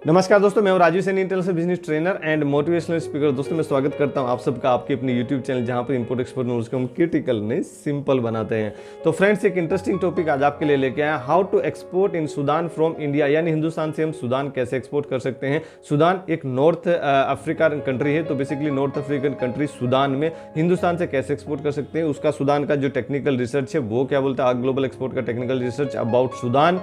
नमस्कार दोस्तों, मैं हूं Rajiv Saini, international business trainer and motivational speaker. दोस्तों मैं स्वागत करता हूं आप सबका आपके अपने यूट्यूब चैनल, जहां पर इंपोर्ट एक्सपोर्ट नॉलेज को हम क्रिटिकल नहीं सिंपल बनाते हैं। तो फ्रेंड्स, एक इंटरेस्टिंग टॉपिक आज आपके लिए लेके आए, how to export in Sudan from India, यानी हिंदुस्तान से हम सूडान कैसे एक्सपोर्ट कर सकते हैं। सूडान एक नॉर्थ अफ्रीकन कंट्री है, तो basically north African country Sudan में हिंदुस्तान से कैसे एक्सपोर्ट कर सकते हैं, उसका सूडान का जो टेक्निकल रिसर्च है वो क्या बोलता है, ग्लोबल एक्सपोर्ट का technical research about Sudan.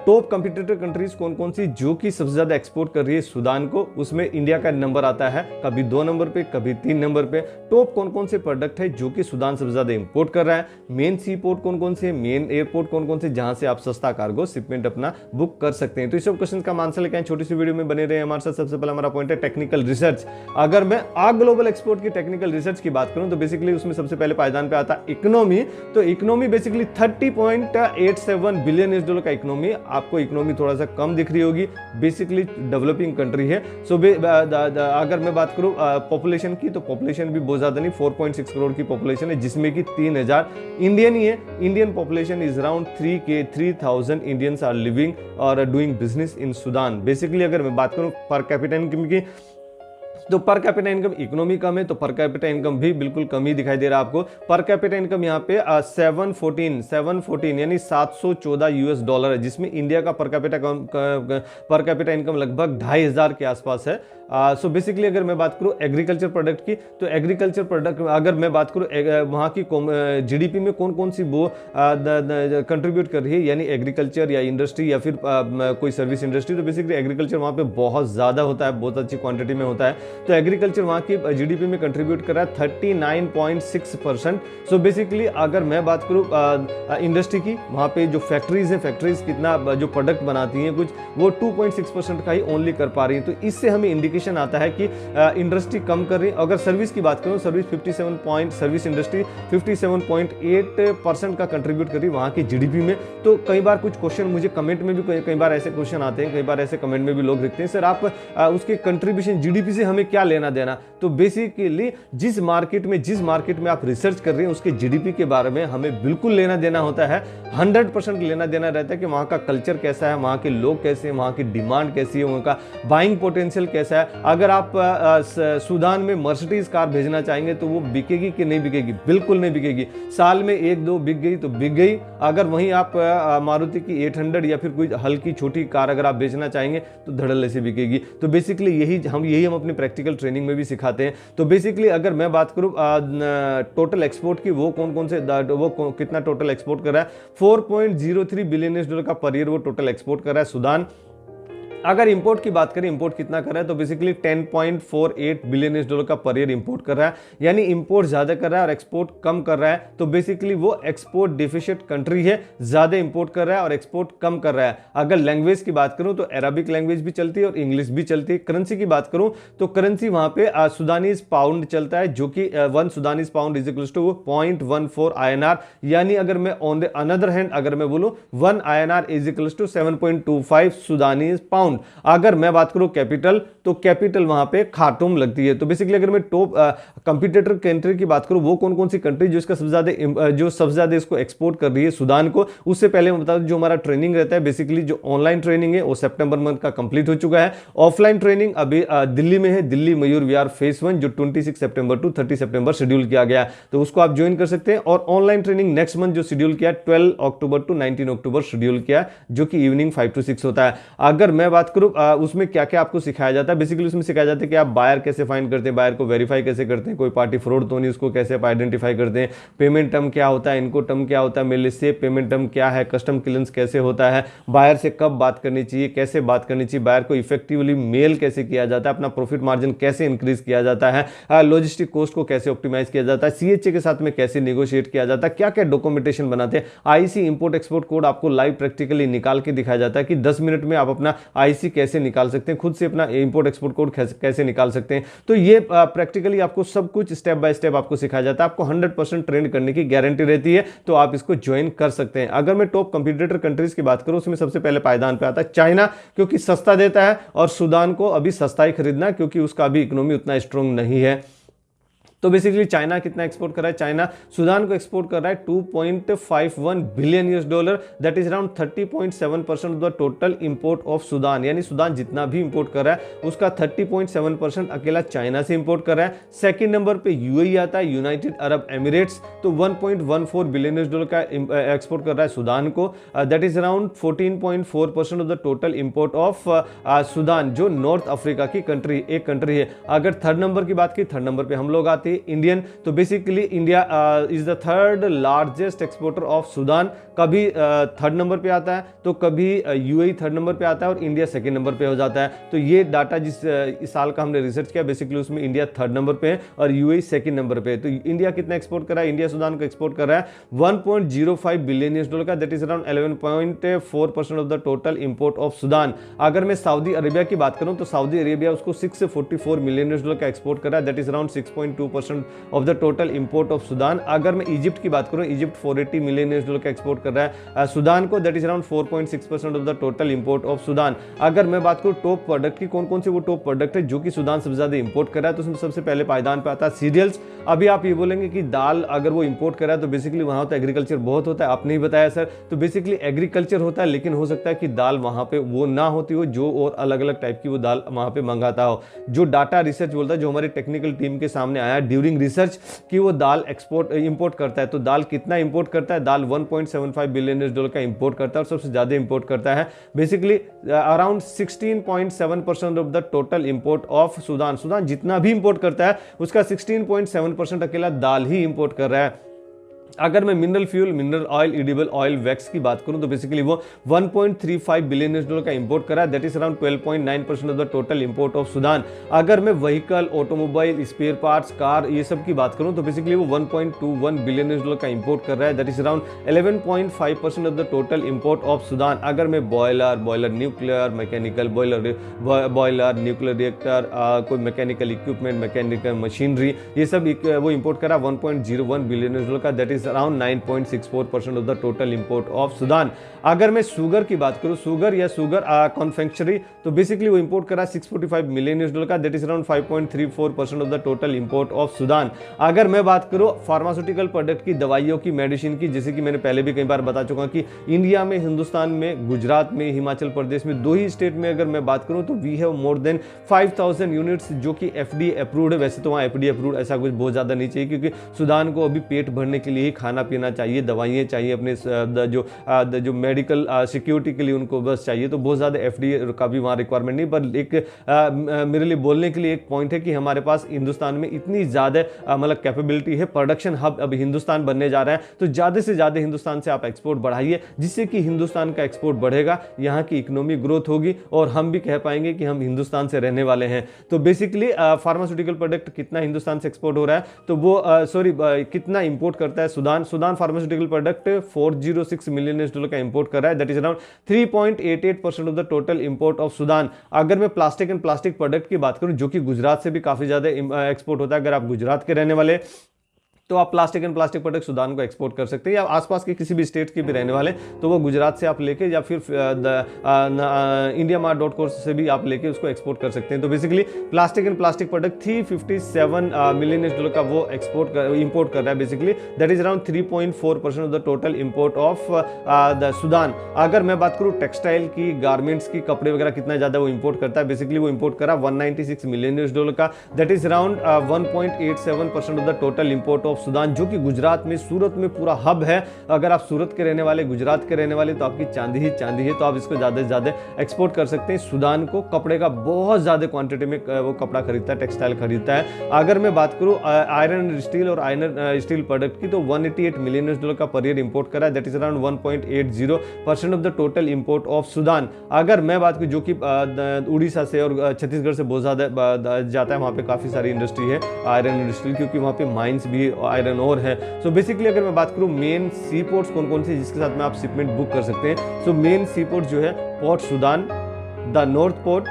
Top competitor countries कौन कौन सी जो कि सबसे ज्यादा एक्सपोर्ट कर रही है सूडान को, उसमें इंडिया का नंबर आता है, कभी 2 नंबर पे, कभी 3 नंबर पे। टॉप कौन कौन से प्रोडक्ट है जो कि सूडान सबसे ज्यादा इंपोर्ट कर रहा है, मेन सी पोर्ट कौन कौन से, मेन एयरपोर्ट कौन कौन से जहां से आप सस्ता कार्गो शिपमेंट अपना बुक कर सकते हैं। तो इस सब क्वेश्चन का आंसर लेके छोटी सी वीडियो में बने रहे हमारे साथ। सबसे पहला हमारा पॉइंट है टेक्निकल रिसर्च। अगर मैं ग्लोबल एक्सपोर्ट की टेक्निकल रिसर्च की बात करूं तो बेसिकली उसमें सबसे पहले पायदान पे आता है इकोनॉमी। तो economy basically 30.87 billion US dollar का इकोनॉमी। आपको इकोनॉमी थोड़ा सा कम दिख रही होगी, बेसिकली डेवलपिंग कंट्री है। सो अगर मैं बात करूं पॉपुलेशन की, तो पॉपुलेशन भी बहुत ज्यादा नहीं, 4.6 करोड़ की पॉपुलेशन है, जिसमें कि 3000 इंडियन ही है। Indian population is around 3,000 Indians are living और doing business in Sudan. Basically अगर मैं बात करूं पर कैपिटा इनकम की, तो पर कैपिटा इनकम, इकोनॉमी कम है तो पर कैपिटा इनकम भी बिल्कुल कम ही दिखाई दे रहा है आपको। पर कैपिटा इनकम यहाँ पे 714 यानी 714 US डॉलर है, जिसमें इंडिया का पर कैपिटा इनकम लगभग 2,500 के आसपास है। सो बेसिकली अगर मैं बात करूँ एग्रीकल्चर प्रोडक्ट की, तो एग्रीकल्चर प्रोडक्ट अगर मैं बात करूँ वहाँ की GDP में कौन कौन सी वो कंट्रीब्यूट कर रही है, यानी एग्रीकल्चर या इंडस्ट्री या फिर कोई सर्विस इंडस्ट्री, तो बेसिकली एग्रीकल्चर वहाँ पे बहुत ज़्यादा होता है, बहुत अच्छी क्वांटिटी में होता है। तो एग्रीकल्चर वहाँ की GDP में कंट्रीब्यूट कर रहा है 39.6%। सो बेसिकली अगर मैं बात करूँ इंडस्ट्री की, वहाँ पे जो फैक्ट्रीज हैं, फैक्ट्रीज कितना जो प्रोडक्ट बनाती हैं कुछ, वो 2.6% का ही ओनली कर पा रही हैं। तो इससे हमें इंडिकेशन आता है कि इंडस्ट्री कम कर रही है। अगर सर्विस की बात करूँ, सर्विस इंडस्ट्री 57.8% का कंट्रीब्यूट कर रही है वहाँ की GDP में। तो कई बार कुछ क्वेश्चन मुझे कमेंट में भी कई बार ऐसे क्वेश्चन आते हैं, कई बार ऐसे कमेंट में भी लोग लिखते हैं, सर आप उसके कंट्रीब्यूशन GDP से हमें क्या लेना देना। तो बेसिकली जिस मार्केट में आप रिसर्च कर रहे हैं उसके GDP के बारे में हमें बिल्कुल लेना देना होता है, 100% लेना देना रहता है कि वहाँ का कल्चर कैसा है, वहाँ के लोग कैसे हैं, वहाँ की डिमांड कैसी है, वहाँ का बाइंग पोटेंशियल कैसा है। अगर आप सूडान में मर्सिडीज कार भेजना चाहेंगे तो वो बिकेगी कि नहीं बिकेगी? बिल्कुल नहीं बिकेगी। साल में 1-2 बिक गई तो बिक गई। अगर वहीं आप मारुति की 800 या फिर कोई हल्की छोटी कार अगर आप बेचना चाहेंगे तो धड़ल्ले से बिकेगी। तो बेसिकली यही हम अपने प्रैक्टिकल ट्रेनिंग में भी सिखाते हैं। तो बेसिकली अगर मैं बात करूं टोटल एक्सपोर्ट की, वो कौन कौन से कितना टोटल एक्सपोर्ट कर रहा है, 4.03 बिलियन US डॉलर का पर ईयर वो टोटल एक्सपोर्ट कर रहा है सूडान। अगर इंपोर्ट की बात करें, इंपोर्ट कितना कर रहा है, तो बेसिकली 10.48 बिलियन US डॉलर का पर ईयर इंपोर्ट कर रहा है, यानी इंपोर्ट ज्यादा कर रहा है और एक्सपोर्ट कम कर रहा है। तो बेसिकली वो एक्सपोर्ट डिफिशिट कंट्री है, ज्यादा इंपोर्ट कर रहा है और एक्सपोर्ट कम कर रहा है। अगर लैंग्वेज की बात करूं तो अरबिक लैंग्वेज भी चलती है और इंग्लिश भी चलती है। करेंसी की बात करूं तो करेंसी वहां पे सूडानीज पाउंड चलता है, जो कि 1 Sudanese pound is equal to 0.14 INR, यानी अगर मैं ऑन द अनदर हैंड अगर मैं बोलूं 1 INR is equal to 7.25 Sudanese pound. अगर मैं बात करूं कैपिटल, तो कैपिटल वहां पे खार्टूम लगती है। तो बेसिकली अगर मैं टॉप कंपटीटर कंट्री की बात करूं, वो कौन कौन सी कंट्री जो इसका सबसे ज्यादा इसको एक्सपोर्ट कर रही है सूडान को, उससे पहले मैं बता दूं जो हमारा ट्रेनिंग रहता है, बेसिकली जो ऑनलाइन ट्रेनिंग है वो सितंबर मंथ का कंप्लीट हो चुका है। ऑफलाइन ट्रेनिंग अभी दिल्ली में है, दिल्ली मयूर विहार फेज 1, जो 26 सितंबर टू 30 सितंबर शेड्यूल किया गया, तो उसको आप ज्वाइन कर सकते हैं। और ऑनलाइन ट्रेनिंग नेक्स्ट मंथ जो शेड्यूल किया 12 अक्टूबर टू 19 अक्टूबर शेड्यूल किया, जो कि इवनिंग 5 to 6 होता है। अगर मैं बात करूं उसमें क्या क्या आपको सिखाया जाता है, बेसिकली उसमें सिखाया जाता है कि आप बायर कैसे फाइंड करते हैं, बायर को वेरीफाई कैसे करते हैं, कोई पार्टी फ्रॉड तो नहीं, उसको कैसे आप आइडेंटिफाई करते हैं, पेमेंट टर्म क्या होता है, इनको टर्म क्या होता है, मेरे से पेमेंट टर्म क्या है, कस्टम क्लियरेंस कैसे होता है, बायर से कब बात करनी चाहिए, कैसे बात करनी चाहिए, बायर को इफेक्टिवली मेल कैसे किया जाता है, अपना प्रॉफिट मार्जिन कैसे इंक्रीज किया जाता है, लॉजिस्टिक कॉस्ट को कैसे ऑप्टिमाइज किया जाता है, CHA के साथ में कैसे निगोशिएट किया जाता है, क्या क्या डॉक्यूमेंटेशन बनाते हैं, IC इंपोर्ट एक्सपोर्ट कोड आपको लाइव प्रैक्टिकली निकाल के दिखाया जाता है कि 10 मिनट में आप अपना IC कैसे निकाल सकते हैं, खुद से अपना इंपोर्ट एक्सपोर्ट कोड कैसे निकाल सकते हैं। तो ये प्रैक्टिकली आपको सब कुछ स्टेप बाय स्टेप आपको सिखाया जाता है। आपको 100% ट्रेंड करने की गारंटी रहती है, तो आप इसको ज्वाइन कर सकते हैं। अगर मैं टॉप कंपटीटर कंट्रीज की बात करूं, उसमें सबसे पहले पायदान पे आता है चाइना, क्योंकि सस्ता देता है, और सूडान को अभी सस्ता ही खरीदना, क्योंकि उसका अभी इकोनॉमी उतना स्ट्रांग नहीं है। तो बेसिकली चाइना कितना एक्सपोर्ट कर रहा है, चाइना सूडान को एक्सपोर्ट कर रहा है 2.51 billion US dollar, that is around 30.7% of the total import of Sudan. यानी सूडान जितना भी इंपोर्ट कर रहा है उसका 30.7% अकेला चाइना से इंपोर्ट कर रहा है। सेकंड नंबर पे यूएई आता है, यूनाइटेड अरब एमिरेट्स, तो 1.14 बिलियन यूएस डॉलर का एक्सपोर्ट कर रहा है सूडान को, that is around 14.4% of the total import of Sudan, जो नॉर्थ अफ्रीका की एक कंट्री है। अगर थर्ड नंबर की बात की, थर्ड नंबर पे हम लोग आते हैं इंडियन, तो basically India is the third largest exporter of Sudan. कभी थर्ड नंबर पे आता है तो कभी यूएई थर्ड नंबर पे आता है और इंडिया सेकंड नंबर पे हो जाता है। तो ये डाटा जिस इस साल का हमने रिसर्च किया, बेसिकली उसमें इंडिया थर्ड नंबर पे है और यूएई सेकंड नंबर पे है। तो इंडिया कितना एक्सपोर्ट कर रहा है, इंडिया सूडान को एक्सपोर्ट कर रहा है 1.05 बिलियन यूएस डॉलर का, that is around 11.4% of the total import of Sudan. अगर मैं सऊदी अरेबिया की बात करूं तो सऊदी अरेबिया उसको 644 मिलियन यूएस डॉलर का एक्सपोर्ट कर रहा है, that is around 6.2% of the total import of Sudan. अगर मैं इजिप्ट की बात करूं, इजिप्ट 480 मिलियन यूएस डॉलर का एक्सपोर्ट कर रहा है सूडान को, that is around 4.6% of the total import of Sudan. अगर मैं बात करूं टॉप प्रोडक्ट की, कौन कौन से वो टॉप प्रोडक्ट है जो कि सूडान सबसे ज्यादा इंपोर्ट कर रहा है, तो उसमें सबसे पहले पायदान पे आता है सीरियल्स। अभी आप ये बोलेंगे कि दाल अगर वो इंपोर्ट कर रहा है तो बेसिकली वहां तो एग्रीकल्चर बहुत होता है, आपने ही बताया सर, तो बेसिकली एग्रीकल्चर होता है, लेकिन हो सकता है कि दाल वहां पे वो ना होती हो, जो और अलग अलग टाइप की वो दाल वहां पे मंगाता हो। जो डाटा रिसर्च बोलता है, जो हमारी टेक्निकल टीम के सामने आया ड्यूरिंग रिसर्च कि वो दाल इंपोर्ट करता है, तो दाल कितना इंपोर्ट करता है, दाल 1.75 बिलियन यूएस डॉलर का इंपोर्ट करता है और सबसे ज्यादा इंपोर्ट करता है basically around 16.7% of the total import of Sudan. Sudan जितना भी इंपोर्ट करता है उसका 16.7% अकेला दाल ही इंपोर्ट कर रहा है। अगर मैं mineral fuel, mineral oil, edible oil, wax की बात करूं तो बेसिकली वो 1.35 बिलियन यूएस डॉलर का इंपोर्ट कर रहा है, that is around 12.9% of the total import of Sudan. अगर मैं vehicle, automobile, spare parts, car, ये सब की बात करूं तो बेसिकली वो 1.21 बिलियन यूएस डॉलर का इंपोर्ट कर रहा है, that is around 11.5% of the total import of Sudan. अगर मैं boiler nuclear, mechanical boiler, nuclear reactor, कोई मैकेनिकल इक्विपमेंट, मैकेनिकल मशीनरी, ये सब वो इंपोर्ट कर रहा है 1.01 बिलियन यूएस डॉलर का, that is around 9.64% of the total import of Sudan. अगर मैं शुगर की बात करूं, शुगर या शुगर कॉन्फेक्शनरी, तो बेसिकली वो इंपोर्ट कर रहा है 645 मिलियन यूएस डॉलर का, that is around 5.34% of the total import of Sudan. अगर मैं बात करूं फार्मास्यूटिकल प्रोडक्ट की, दवाइयों की, मेडिसिन की, जैसे कि मैंने पहले भी कई बार बता चुका कि इंडिया में, हिंदुस्तान में, गुजरात में, हिमाचल प्रदेश में, दो ही स्टेट में अगर मैं बात करूं तो we have more than 5000 units जो कि एफडीए अप्रूव्ड है। वैसे तो वहाँ एफडीए अप्रूव्ड ऐसा कुछ बहुत ज़्यादा नहीं चाहिए, क्योंकि सूडान को अभी पेट भरने के लिए ही खाना पीना चाहिए, दवाइयाँ चाहिए, अपने जो मेडिकल सिक्योरिटी के लिए उनको बस चाहिए, तो बहुत ज़्यादा एफडीए का भी वहाँ रिक्वायरमेंट नहीं। पर एक मेरे लिए बोलने के लिए एक पॉइंट है कि हमारे पास हिंदुस्तान में इतनी ज़्यादा मतलब कैपेबिलिटी है, प्रोडक्शन हब अब हिंदुस्तान बनने जा रहा है, तो ज़्यादा से ज़्यादा हिंदुस्तान से आप एक्सपोर्ट बढ़ाइए, जिससे कि हिंदुस्तान का एक्सपोर्ट बढ़ेगा, यहाँ की इकोनॉमी ग्रोथ होगी और हम भी कह पाएंगे कि हम हिंदुस्तान से रहने वाले हैं। तो बेसिकली फार्मास्यूटिकल प्रोडक्ट कितना हिंदुस्तान से एक्सपोर्ट हो रहा है, तो वो कितना इंपोर्ट करता है Sudan pharmaceutical product 406 million US dollar का इंपोर्ट कर रहा है, that is around 3.88% of the total import of Sudan. अगर मैं प्लास्टिक एंड प्लास्टिक प्रोडक्ट की बात करूं, जो कि गुजरात से भी काफी ज्यादा एक्सपोर्ट होता है, अगर आप गुजरात के रहने वाले तो आप plastic and plastic product Sudan को एक्सपोर्ट कर सकते हैं, या आसपास के किसी भी स्टेट के भी रहने वाले तो वो गुजरात से आप लेके या फिर indiamart.com से भी आप लेके उसको एक्सपोर्ट कर सकते हैं। तो basically plastic and plastic product 357 million US dollar का वो इंपोर्ट कर रहा है, basically that is around 3.4% of the total import of the Sudan. अगर मैं बात करूँ टेक्सटाइल की, गारमेंट्स की, कपड़े वगैरह कितना ज्यादा वो इंपोर्ट करता है, बेसिकली वो इंपोर्ट कर रहा है 196 मिलियन यूएस डॉलर का, that is around 1.87% of the total import of Sudan, जो कि गुजरात में, सूरत में पूरा हब है। अगर आप सूरत के रहने वाले, गुजरात के रहने वाले, तो आपकी चांदी ही चांदी है, तो आप इसको ज्यादा से ज्यादा एक्सपोर्ट कर सकते हैं। सूडान को कपड़े का बहुत ज्यादा क्वांटिटी में वो कपड़ा खरीदता है, टेक्सटाइल खरीदता है। अगर मैं बात करूं आयरन एंड स्टील और आयरन स्टील प्रोडक्ट की, तो 188 मिलियन यूएस डॉलर का पर ईयर इंपोर्ट करा है, that is around 1.80% of the total import of Sudan. अगर मैं बात करूं जो कि उड़ीसा से और छत्तीसगढ़ से बहुत ज्यादा जाता है, वहां पे काफी सारी इंडस्ट्री है आयरन इंडस्ट्री, क्योंकि वहां पे माइंस भी आयरन और है। सो बेसिकली अगर मैं बात करूं मेन सी पोर्ट्स कौन कौन से जिसके साथ में आप शिपमेंट बुक कर सकते हैं, सो मेन सी पोर्ट जो है port Sudan, the north port,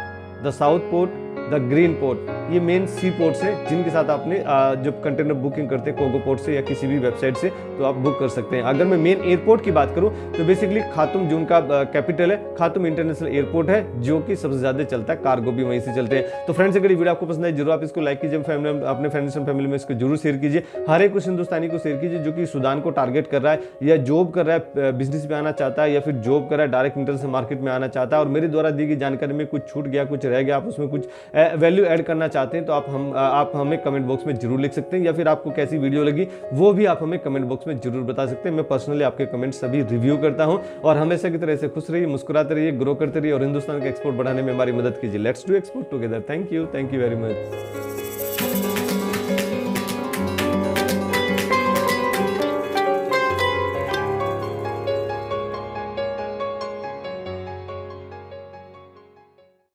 the south port, the green port, ये मेन सी पोर्ट्स है जिनके साथ आपने जब कंटेनर बुकिंग करते हैं कोगो पोर्ट से या किसी भी वेबसाइट से तो आप बुक कर सकते हैं। अगर मैं मेन एयरपोर्ट की बात करूं तो बेसिकली खातुम जो उनका कैपिटल है, खातुम इंटरनेशनल एयरपोर्ट है जो कि सबसे ज्यादा चलता है, कार्गो भी वहीं से चलते हैं। तो फ्रेंड्स अगर ये वीडियो आपको पसंद है जरूर आप इसको लाइक कीजिए, फैमिली अपने फ्रेंड्स एंड फैमिली में इसको जरूर शेयर कीजिए। हर एक उस हिंदुस्तानी को शेयर कीजिए जो कि सूडान को टारगेट कर रहा है या जॉब कर रहा है, बिजनेस में आना चाहता है या फिर जॉब कर रहा है, डायरेक्ट इंटरनेशनल मार्केट में आना चाहता है और मेरे द्वारा दी गई जानकारी में कुछ छूट गया, कुछ रह गया, आप उसमें कुछ वैल्यू ऐड करना चाहते हैं तो आप हमें कमेंट बॉक्स में जरूर लिख सकते हैं, या फिर आपको कैसी वीडियो लगी वो भी आप हमें कमेंट बॉक्स में जरूर बता सकते हैं। मैं पर्सनली आपके कमेंट सभी रिव्यू करता हूं और हमेशा की तरह से खुश रहिए, मुस्कुराते रहिए, ग्रो करते रहिए और हिंदुस्तान का एक्सपोर्ट बढ़ाने में हमारी मदद कीजिए। Let's do export together. Thank you very much.